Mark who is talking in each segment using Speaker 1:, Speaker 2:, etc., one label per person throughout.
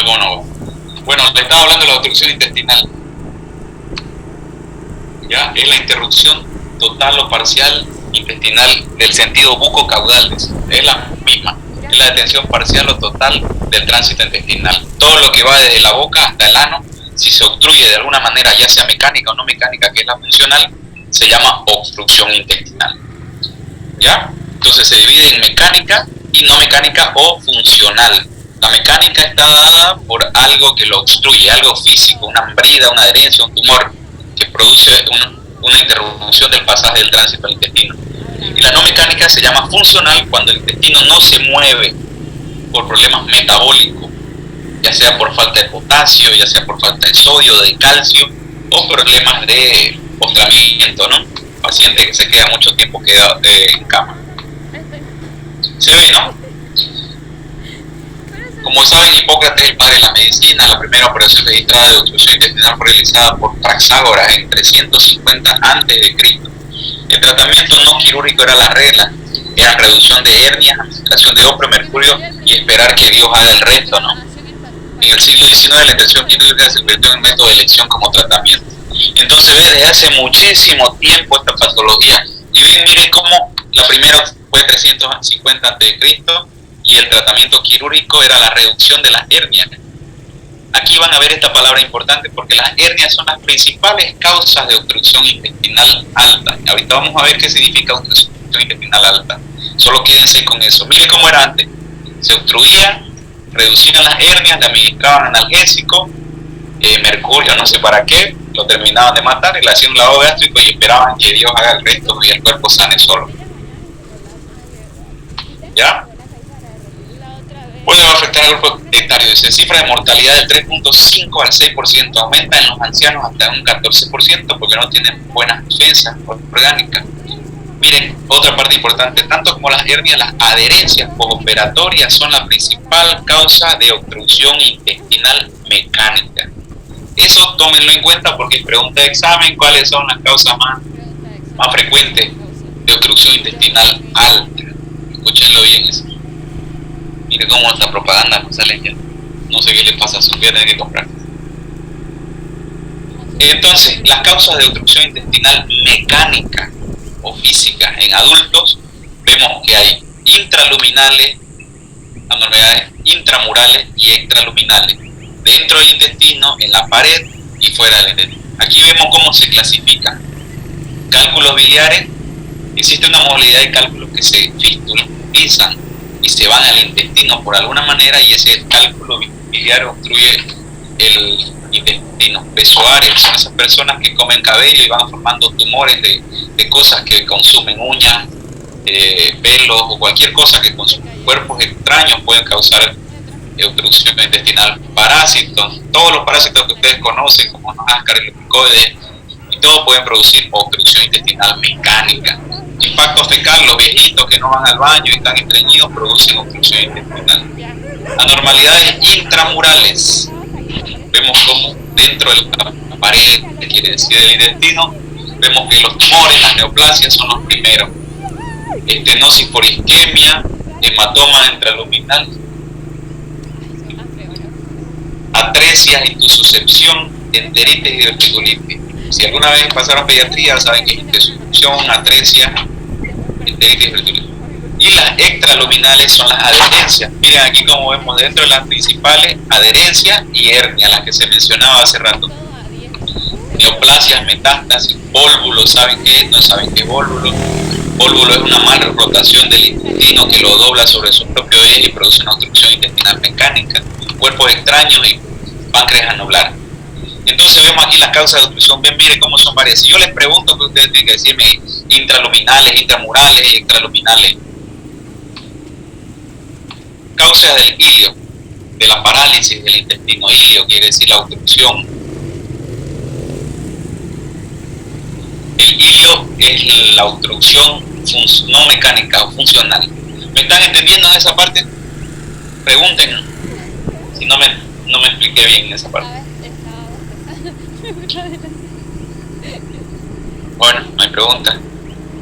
Speaker 1: ¿Cómo no? Bueno, le estaba hablando de la obstrucción intestinal. ¿Ya? Es la interrupción total o parcial intestinal del sentido bucocaudal. Es la misma. Es la detención parcial o total del tránsito intestinal. Todo lo que va desde la boca hasta el ano, si se obstruye de alguna manera, ya sea mecánica o no mecánica, que es la funcional, se llama obstrucción intestinal. ¿Ya? Entonces se divide en mecánica y no mecánica o funcional. La mecánica está dada por algo que lo obstruye, algo físico, una hambrida, una adherencia, un tumor, que produce una interrupción del pasaje del tránsito al intestino. Y la no mecánica se llama funcional cuando el intestino no se mueve por problemas metabólicos, ya sea por falta de potasio, ya sea por falta de sodio, de calcio, o problemas de postramiento, ¿no? Paciente que se queda mucho tiempo quedado en cama. Se ve, ¿no? Como saben, Hipócrates, el padre de la medicina, la primera operación registrada de obstrucción intestinal fue realizada por Praxágoras en 350 a.C. El tratamiento no quirúrgico era la regla, era reducción de hernias, administración de opio, mercurio y esperar que Dios haga el resto, ¿no? En el siglo XIX la intervención quirúrgica se convirtió en un método de elección como tratamiento. Entonces ve desde hace muchísimo tiempo esta patología. Y ven, miren cómo la primera fue 350 a.C. y el tratamiento quirúrgico era la reducción de las hernias. Aquí van a ver esta palabra importante porque las hernias son las principales causas de obstrucción intestinal alta. Ahorita vamos a ver qué significa obstrucción intestinal alta. Solo quédense con eso. Miren cómo era antes. Se obstruía, reducían las hernias, le administraban analgésico, mercurio, no sé para qué, lo terminaban de matar y le hacían un lavado gástrico y esperaban que Dios haga el resto y el cuerpo sane solo. ¿Ya? Puede afectar al grupo etario. Dice, cifra de mortalidad del 3.5 al 6%, aumenta en los ancianos hasta un 14% porque no tienen buenas defensas orgánicas. Miren, otra parte importante, tanto como las hernias, las adherencias postoperatorias son la principal causa de obstrucción intestinal mecánica. Eso tómenlo en cuenta porque es pregunta de examen, cuáles son las causas más frecuentes de obstrucción intestinal alta. Escúchenlo bien eso. Miren cómo esta propaganda no sale ya. No sé qué le pasa a su vida, tiene que comprar. Entonces, las causas de obstrucción intestinal mecánica o física en adultos, vemos que hay intraluminales, anormalidades intramurales y extraluminales, dentro del intestino, en la pared y fuera del intestino. Aquí vemos cómo se clasifican. Cálculos biliares, existe una modalidad de cálculos que se fistulizan y se van al intestino por alguna manera y ese cálculo biliar obstruye el intestino. Besoarios son esas personas que comen cabello y van formando tumores de cosas que consumen, uñas, pelos o cualquier cosa que consumen. Cuerpos extraños pueden causar obstrucción intestinal. Parásitos, todos los parásitos que ustedes conocen como los ascaris, los micoides y todo pueden producir obstrucción intestinal mecánica. Impacto fecal, los viejitos que no van al baño y están estreñidos producen obstrucción intestinal. Anormalidades intramurales, vemos como dentro de la pared, que quiere decir del intestino, vemos que los tumores, las neoplasias son los primeros. Estenosis por isquemia, hematoma intraluminal, atresias, intususcepción, enteritis y diverticulitis. Si alguna vez pasaron pediatría, saben que es intususcepción, atresia, enteritis y diverticulitis. Y las extraluminales son las adherencias. Miren aquí como vemos dentro de las principales, adherencias y hernia, las que se mencionaba hace rato. Neoplasias, metástasis, vólvulos, ¿saben qué es? No saben qué es vólvulo. Vólvulo es una mala rotación del intestino que lo dobla sobre su propio eje y produce una obstrucción intestinal mecánica. Cuerpos extraños y páncreas anular. Entonces vemos aquí las causas de obstrucción. Ven, miren cómo son varias. Si yo les pregunto, que ustedes tienen que decirme intraluminales, intramurales y extraluminales. Causas del ilio, de la parálisis del intestino. Ilio quiere decir la obstrucción. El ilio es la obstrucción no mecánica o funcional. ¿Me están entendiendo en esa parte? Pregunten si no me expliqué bien en esa parte. Bueno, no hay pregunta.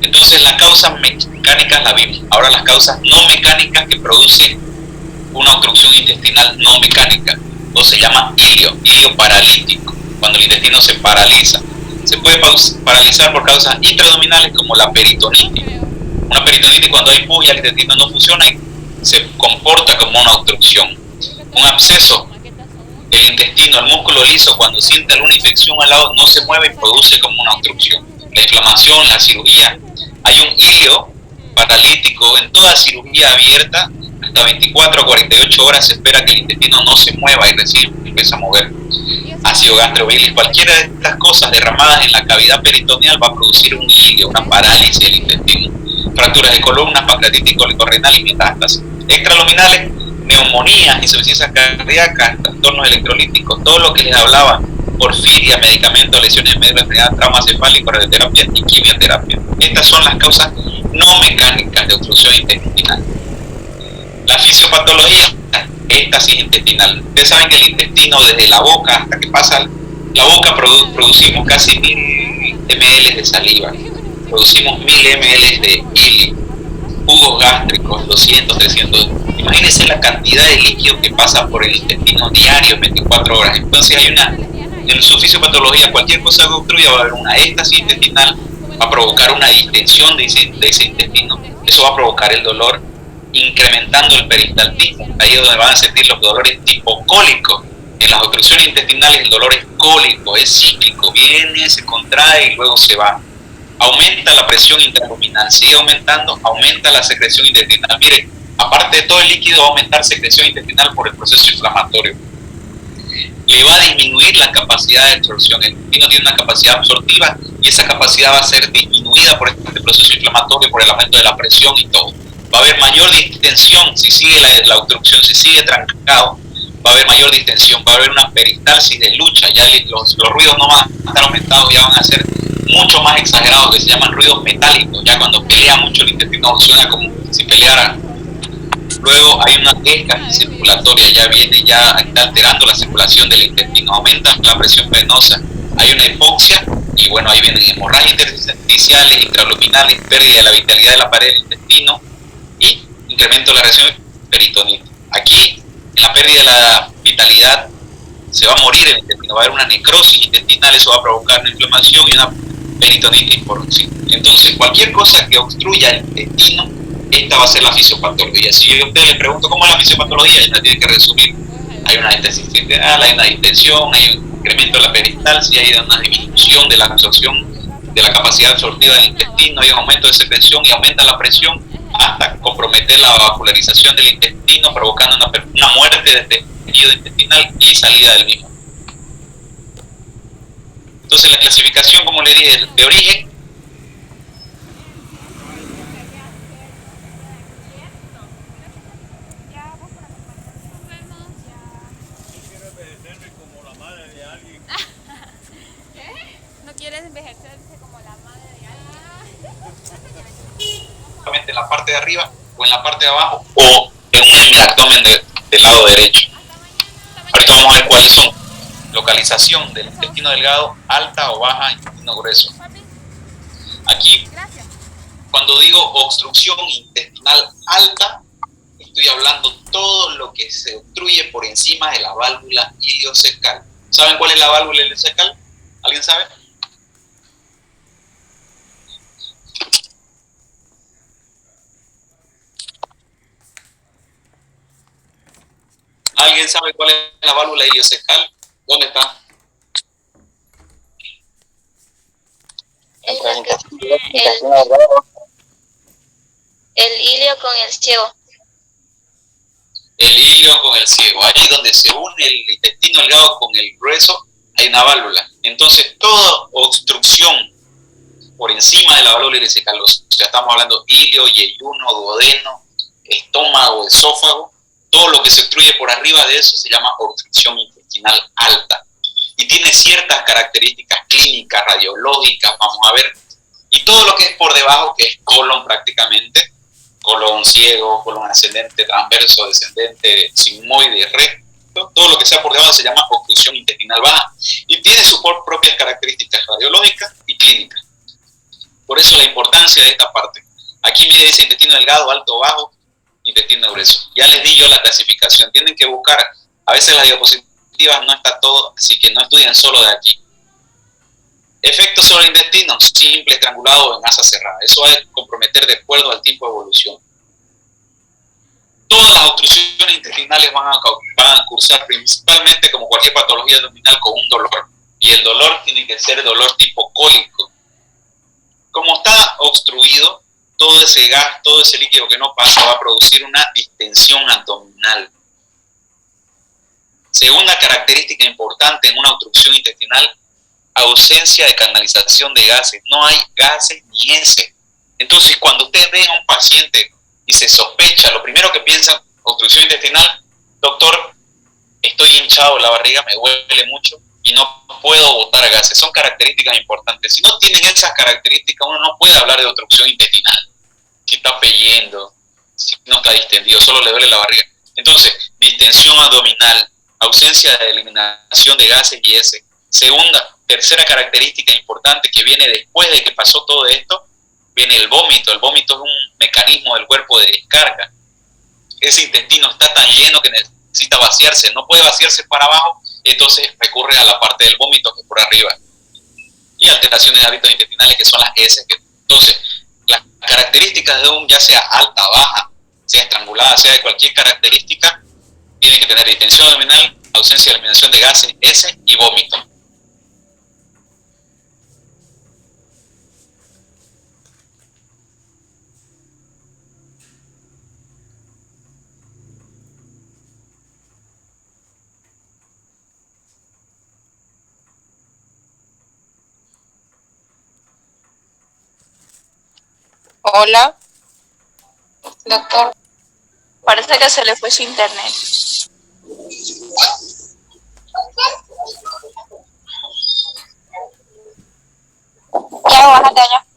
Speaker 1: Entonces las causas mecánicas las vimos. Ahora las causas no mecánicas que producen una obstrucción intestinal no mecánica. o se llama ilio paralítico, cuando el intestino se paraliza. Se puede paralizar por causas intraabdominales como la peritonitis. Una peritonitis cuando hay pus y el intestino no funciona y se comporta como una obstrucción. Un absceso, el intestino, el músculo liso, cuando siente alguna infección al lado no se mueve y produce como una obstrucción. La inflamación, la cirugía, hay un ilio paralítico. En toda cirugía abierta, hasta 24 a 48 horas se espera que el intestino no se mueva y recién empieza a mover. Ácido gastrobilis, cualquiera de estas cosas derramadas en la cavidad peritoneal va a producir un ilio, una parálisis del intestino. Fracturas de columna, pancreatitis, cólico-renal y metástasis. Extraluminales, neumonías, insuficiencias cardíacas, trastornos electrolíticos, todo lo que les hablaba, porfiria, medicamentos, lesiones de médula, enfermedad, trauma cefálico, radioterapia y quimioterapia. Estas son las causas no mecánicas de obstrucción intestinal. La fisiopatología, éstasis intestinal. Ustedes saben que el intestino, desde la boca hasta que pasa la boca, producimos casi 1000 ml de saliva, producimos 1000 ml de ilio, jugos gástricos, 200, 300. Imagínense la cantidad de líquido que pasa por el intestino diario en 24 horas. Entonces hay en su fisiopatología, cualquier cosa que obstruya va a haber una éstasis intestinal, va a provocar una distensión de ese intestino, eso va a provocar el dolor, incrementando el peristaltismo. Ahí es donde van a sentir los dolores tipo cólico. En las obstrucciones intestinales el dolor es cólico, es cíclico, viene, se contrae y luego se va. Aumenta la presión intraabdominal, sigue aumentando, aumenta la secreción intestinal. Mire, aparte de todo el líquido, va a aumentar secreción intestinal por el proceso inflamatorio. Le va a disminuir la capacidad de absorción. El intestino tiene una capacidad absortiva y esa capacidad va a ser disminuida por este proceso inflamatorio, por el aumento de la presión y todo. Va a haber mayor distensión si sigue la obstrucción, si sigue trancado, va a haber mayor distensión, va a haber una peristalsis de lucha, ya los ruidos no van a estar aumentados, ya van a ser mucho más exagerados, que se llaman ruidos metálicos. Ya cuando pelea mucho el intestino suena como si peleara. Luego hay una éstasis circulatoria, ya está alterando la circulación del intestino, aumenta la presión venosa, hay una hipoxia y bueno, ahí vienen hemorragias intersticiales, intraluminales, pérdida de la vitalidad de la pared del intestino y incremento de la reacción peritonitis. Aquí, en la pérdida de la vitalidad, se va a morir el intestino, va a haber una necrosis intestinal, eso va a provocar una inflamación y una peritonitis por sí. Entonces, cualquier cosa que obstruya el intestino, esta va a ser la fisiopatología. Si yo a usted le pregunto cómo es la fisiopatología, ella tiene que resumir. Hay una éstasis intestinal, hay una distensión, hay un incremento de la peristalsis, hay una disminución de la absorción, de la capacidad absortiva del intestino, hay un aumento de secreción y aumenta la presión hasta comprometer la vascularización del intestino, provocando una muerte de tejido intestinal y salida del mismo. Entonces la clasificación, como le dije, de origen, en la parte de arriba o en la parte de abajo o en el abdomen del lado derecho. Ahorita vamos a ver cuáles son. Localización del intestino delgado, alta o baja, intestino grueso. Aquí, cuando digo obstrucción intestinal alta, estoy hablando todo lo que se obstruye por encima de la válvula iliocecal. ¿Saben cuál es la válvula iliocecal? ¿Alguien sabe? ¿Alguien sabe cuál es la válvula iliocecal? ¿Dónde está?
Speaker 2: El ilio con el ciego.
Speaker 1: El ilio con el ciego. Ahí donde se une el intestino delgado con el grueso, hay una válvula. Entonces, toda obstrucción por encima de la válvula iliocecal, o sea, estamos hablando ilio, yeyuno, duodeno, estómago, esófago, todo lo que se obstruye por arriba de eso se llama obstrucción intestinal alta. Y tiene ciertas características clínicas, radiológicas, vamos a ver. Y todo lo que es por debajo, que es colon prácticamente, colon ciego, colon ascendente, transverso, descendente, sigmoide, recto, todo lo que sea por debajo se llama obstrucción intestinal baja. Y tiene sus propias características radiológicas y clínicas. Por eso la importancia de esta parte. Aquí mide ese intestino delgado, alto, bajo, intestino grueso. Ya les di yo la clasificación. Tienen que buscar, a veces las diapositivas digestivas no está todo, así que no estudien solo de aquí. Efectos sobre el intestino, simple, estrangulado o en masa cerrada. Eso va a comprometer de acuerdo al tipo de evolución. Todas las obstrucciones intestinales van a cursar principalmente, como cualquier patología abdominal, con un dolor. Y el dolor tiene que ser dolor tipo cólico. Como está obstruido, todo ese gas, todo ese líquido que no pasa va a producir una distensión abdominal. Segunda característica importante en una obstrucción intestinal, ausencia de canalización de gases. No hay gases ni heces. Entonces, cuando ustedes ven a un paciente y se sospecha, lo primero que piensan, obstrucción intestinal, doctor, estoy hinchado la barriga, me duele mucho y no puedo botar gases. Son características importantes. Si no tienen esas características, uno no puede hablar de obstrucción intestinal. Si está peyendo, si no está distendido, solo le duele la barriga. Entonces, distensión abdominal, ausencia de eliminación de gases y heces. Tercera característica importante que viene después de que pasó todo esto, viene el vómito. El vómito es un mecanismo del cuerpo de descarga. Ese intestino está tan lleno que necesita vaciarse, no puede vaciarse para abajo, entonces recurre a la parte del vómito que es por arriba. Y alteraciones de hábitos intestinales que son las heces. Entonces, las características de un, ya sea alta, baja, sea estrangulada, sea de cualquier característica, tiene que tener distensión abdominal, ausencia de eliminación de gases, heces y vómito.
Speaker 3: Hola,
Speaker 2: Doctor, parece que se le fue su internet.
Speaker 3: ya bájate allá.